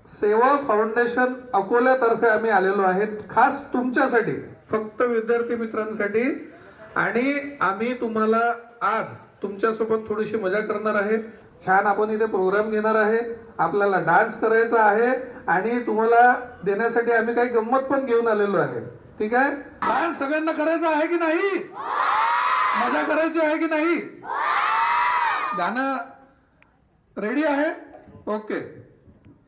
सेवा फाउंडेशन अकोल्यातर्फे आम्ही आलेलो आहेत खास तुमच्यासाठी, फक्त विद्यार्थी मित्रांसाठी. आणि आम्ही तुम्हाला आज तुमच्यासोबत थोडीशी मजा करणार आहे. छान आपण इथे प्रोग्राम घेणार आहे, आपल्याला डान्स करायचा आहे आणि तुम्हाला देण्यासाठी आम्ही काही गंमत पण घेऊन आलेलो आहे. ठीक आहे? डान्स सगळ्यांना करायचा आहे की नाही? मजा करायची आहे की नाही? गाणं रेडी आहे? Okay,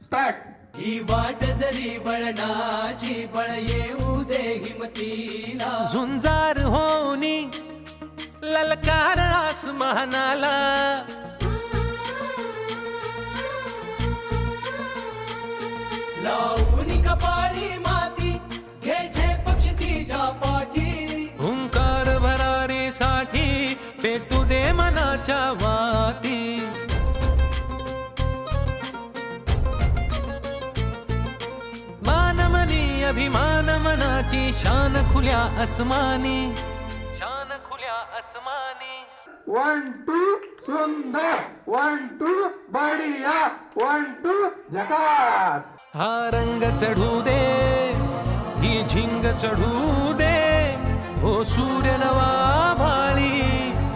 start. ही वाट जरी वळणाची बळ येऊ दे हिमतीला, झुंजार होनी ललकार आसमानाला, लावून कपाळी माती घे पक्ष तिच्या पाठी, हुंकार भरारीसाठी पेटू दे मनाच्या वाती. मानमनी अभिमान मनाची शान खुल्या आसमानी, शान खुल्या आसमानी. 1 2 सुंदर, 1 2 बढिया, 1 2 झकास. हा रंग चढू दे, ही झिंग चढू दे, हो सूर्य नवा भाळी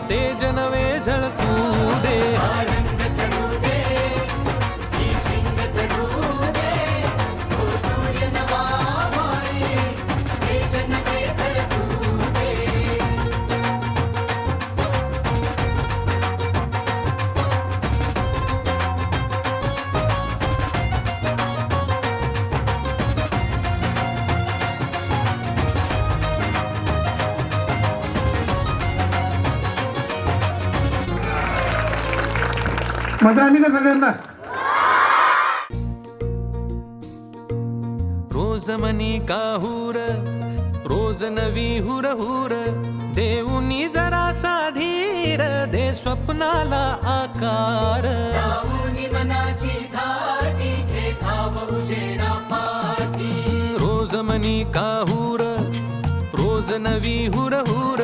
तेज नवे झळकू दे. रंग चढू दे, ही झिंग चढू दे, ओ सूर्य नवा भाळी तेज नवे झळकू दे. मजा आली का सगळ्यांना? रोज मनी काहूर, रोज नवी हुर हुर, देऊनी जरासा धीर दे स्वप्नाला आकार. लावून मनाची धाटी घे धाव उजेडा पाठी, रोज मनी काहूर, रोज नवी हुर हुर,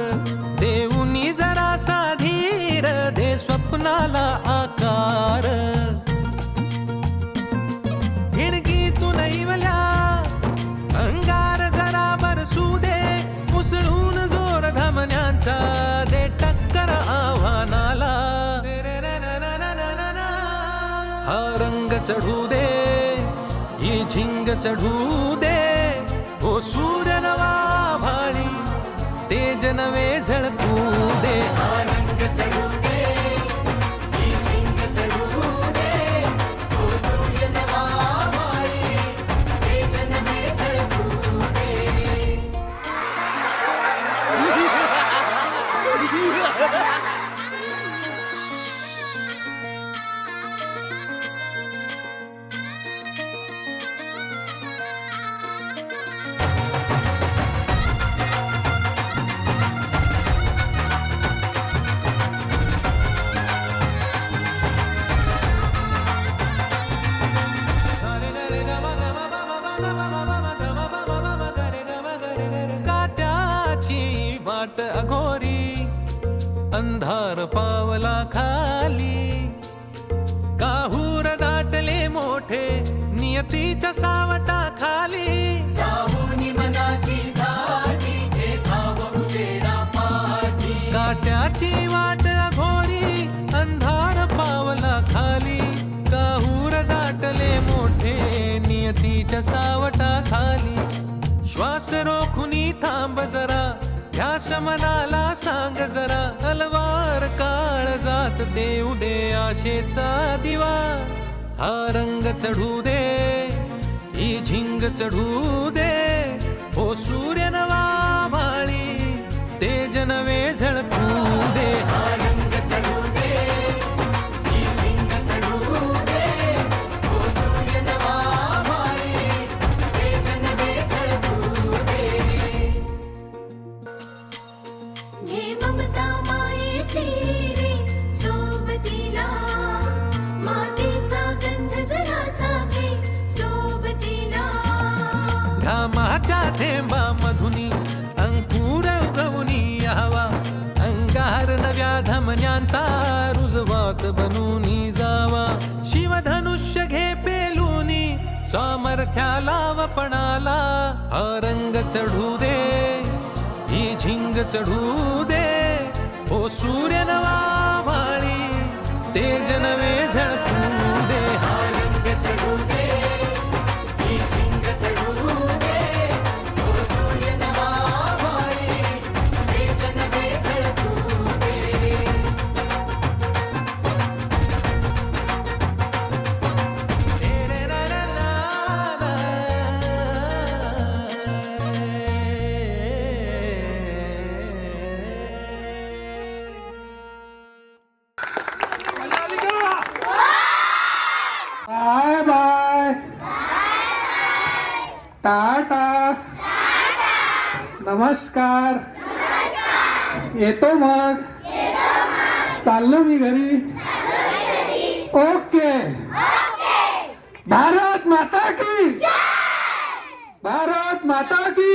देऊनी जरासा धीर दे स्वप्नाला आकार. हिणगी तू नैवल्या अंगार जरा बरसू दे, उसळून जोर धमन्यांचा दे टक्कर आव्हानाला. हा रंग चढू दे, ही झिंग चढू दे, ओ सूर्य नवा भाळी तेज नवे झळकू दे. रंग चढू दे, ही झिंग चढू दे, ओ सूर्य नवा भाळी तेज नवे झळकू दे. काट्याची वाट अघोरी अंधार पावला खाली, काहूर दाटले मोठे नियतीच्या सावटा खाली. लावून मनाची धाटी घे धाव उजेडा पाठी, काट्याची वाट अघोरी अंधार पावला खाली, काहूर दाटले मोठे नियतीच्या सावटा खाली. श्वास रोखुनी थांब जरा, ध्यास मनाला सांग जरा, अलवार काळ जात देऊ दे आशेचा दिवा. हा रंग चढू दे, ही झिंग चढू दे, हो सूर्य नवा भाळी तेज नवे झळकू दे. रंग चढू दे, ही झिंग चढू दे, ओ सूर्य नवा भाळी तेज नवे झळकू दे. घे ममता मायेची रे सोबतीला, मातीचा गंध जरासा घे सोबतीला. घामाच्या थेंबा मधुनी अंकुर उगवूनी यावा, अंगार नव्या धमन्यांचा रुजवात बनूनी जावा. शिवधनुष्य घे पेलूनी सामर्थ्याला व पणाला हा रंग चढू दे, ही झिंग चढू दे. ओ सूर्य नवा भाळी तेज नवे झळकू दे. हा रंग चढू दे, ही झिंग चढू दे. ओ सूर्य नवा भाळी तेज नवे झळकू दे. रे रा रा रा रा. बाय बाय, टाटा, नमस्कार, येतो मग, चाललो मी घरी. ओके. भारत माता की, भारत माता की.